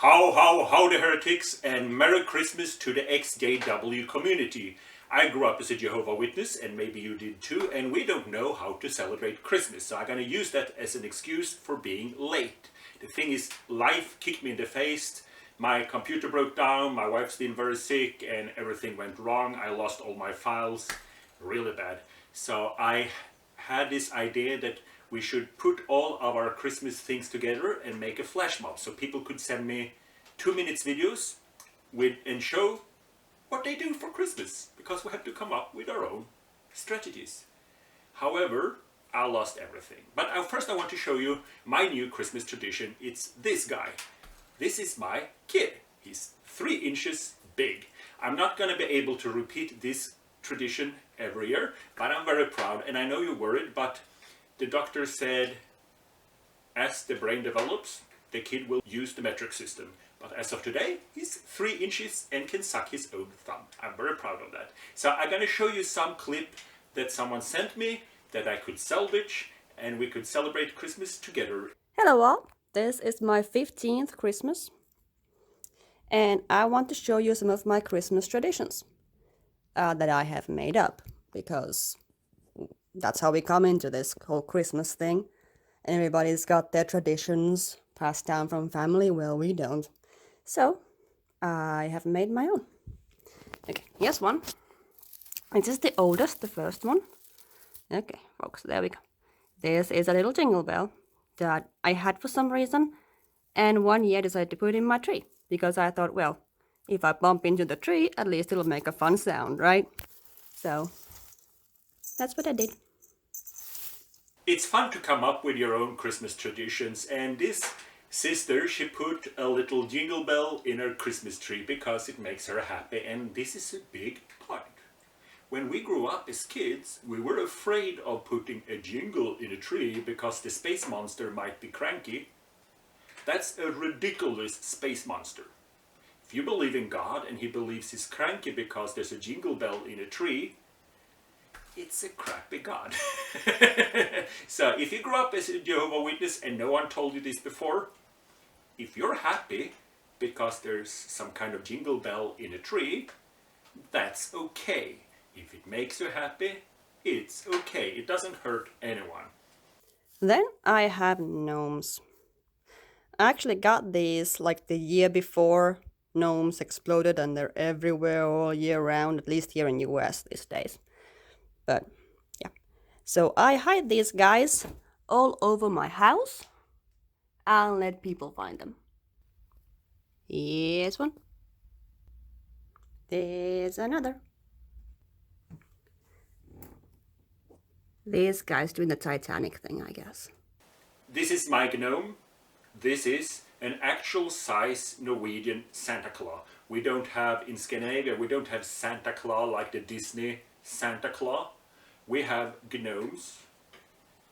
Howdy heretics, and Merry Christmas to the exJW community. I grew up as a Jehovah Witness, and maybe you did too, and we don't know how to celebrate Christmas, so I'm gonna use that as an excuse for being late. The thing is, life kicked me in the face. My computer broke down, my wife's been very sick, and everything went wrong. I lost all my files, really bad. So I had this idea that we should put all of our Christmas things together and make a flash mob, so people could send me 2-minute videos and show what they do for Christmas, because we have to come up with our own strategies. However, I lost everything. But first I want to show you my new Christmas tradition. It's this guy. This is my kid. He's 3 inches big. I'm not going to be able to repeat this tradition every year, but I'm very proud, and I know you're worried, but the doctor said as the brain develops, the kid will use the metric system. But as of today, he's 3 inches and can suck his own thumb. I'm very proud of that. So I'm going to show you some clip that someone sent me that I could salvage, and we could celebrate Christmas together. Hello all, this is my 15th Christmas, and I want to show you some of my Christmas traditions that I have made up, because that's how we come into this whole Christmas thing. And everybody's got their traditions passed down from family. Well, we don't. So I have made my own. Okay, here's one. This is the oldest, the first one. Okay, folks, there we go. This is a little jingle bell that I had for some reason, and one year I decided to put it in my tree, because I thought, well, if I bump into the tree, at least it'll make a fun sound, right? So that's what I did. It's fun to come up with your own Christmas traditions, and this sister, she put a little jingle bell in her Christmas tree because it makes her happy, and this is a big point. When we grew up as kids, we were afraid of putting a jingle in a tree because the space monster might be cranky. That's a ridiculous space monster. If you believe in God and he believes he's cranky because there's a jingle bell in a tree, it's a crappy God. So if you grew up as a Jehovah Witness and no one told you this before, if you're happy because there's some kind of jingle bell in a tree, that's okay. If it makes you happy, it's okay. It doesn't hurt anyone. Then I have gnomes. I actually got these like the year before gnomes exploded, and they're everywhere all year round, at least here in US these days. But yeah, so I hide these guys all over my house. I'll let people find them. Here's one. There's another. This guy's doing the Titanic thing, I guess. This is my gnome. This is an actual size Norwegian Santa Claus. We don't have, in Scandinavia, we don't have Santa Claus like the Disney Santa Claus. We have gnomes,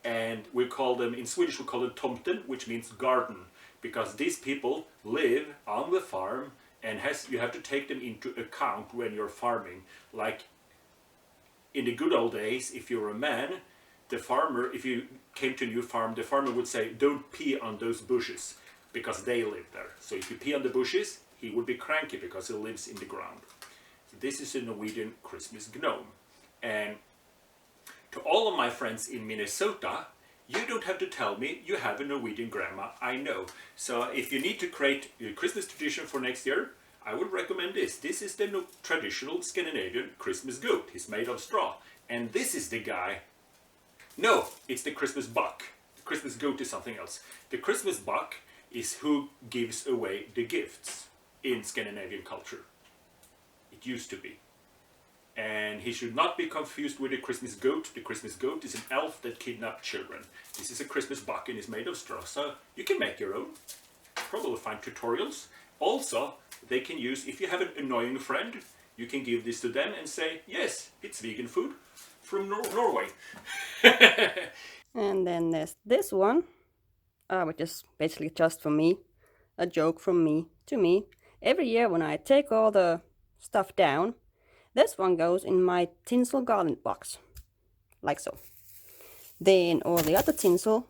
and we call them, in Swedish we call them tomten, which means garden, because these people live on the farm, and you have to take them into account when you're farming. Like in the good old days, if you're a man, the farmer, if you came to a new farm, the farmer would say, don't pee on those bushes, because they live there. So if you pee on the bushes, he would be cranky because he lives in the ground. So this is a Norwegian Christmas gnome. And to all of my friends in Minnesota, you don't have to tell me you have a Norwegian grandma, I know. So if you need to create a Christmas tradition for next year, I would recommend this. This is the traditional Scandinavian Christmas goat. He's made of straw. And this is the guy. No, it's the Christmas buck. The Christmas goat is something else. The Christmas buck is who gives away the gifts in Scandinavian culture. It used to be. And he should not be confused with the Christmas goat. The Christmas goat is an elf that kidnapped children. This is a Christmas buck and is made of straw, so you can make your own. Probably find tutorials. Also, they can use, if you have an annoying friend, you can give this to them and say, yes, it's vegan food from Norway. And then there's this one, which is basically just for me, a joke from me to me. Every year when I take all the stuff down, this one goes in my tinsel garland box, like so. Then all the other tinsel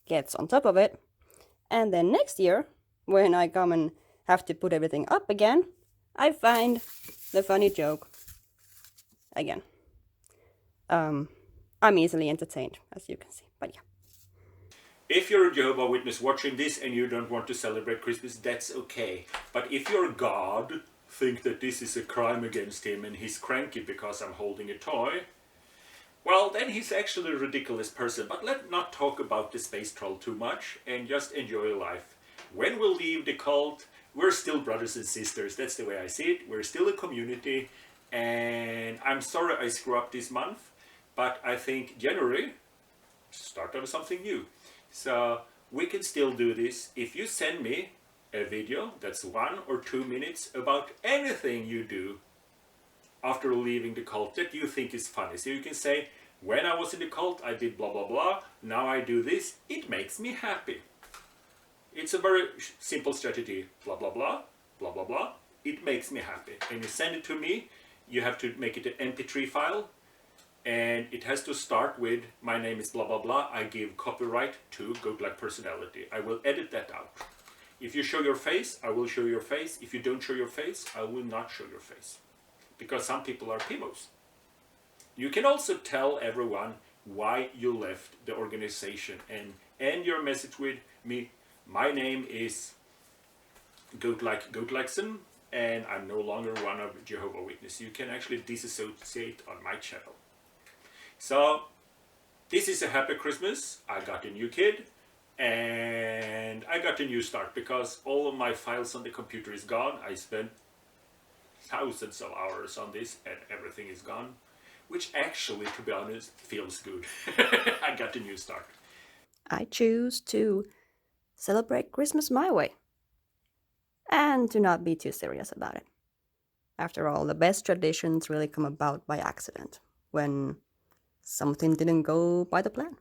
gets on top of it, and then next year, when I come and have to put everything up again, I find the funny joke again. I'm easily entertained, as you can see, but yeah. If you're a Jehovah Witness watching this and you don't want to celebrate Christmas, that's okay. But if your God think that this is a crime against him and he's cranky because I'm holding a toy, well, then he's actually a ridiculous person. But let's not talk about the space troll too much and just enjoy life. When we'll leave the cult, we're still brothers and sisters. That's the way I see it. We're still a community. And I'm sorry I screw up this month, but I think January, start of something new. So we can still do this. If you send me a video that's 1 or 2 minutes about anything you do after leaving the cult that you think is funny. So you can say, when I was in the cult, I did blah, blah, blah. Now I do this. It makes me happy. It's a very simple strategy. Blah, blah, blah, blah, blah, blah. It makes me happy. And you send it to me. You have to make it an MP3 file. And it has to start with, my name is blah, blah, blah. I give copyright to Goatlike personality. I will edit that out. If you show your face, I will show your face. If you don't show your face, I will not show your face. Because some people are PMOs. You can also tell everyone why you left the organization and end your message with me. My name is Goatlikeson, and I'm no longer one of Jehovah Witness. You can actually disassociate on my channel. So this is a happy Christmas. I got a new kid and I got a new start because all of my files on the computer is gone. I spent thousands of hours on this and everything is gone, which actually, to be honest, feels good. I got a new start. I choose to celebrate Christmas my way and to not be too serious about it. After all, the best traditions really come about by accident when something didn't go by the plan.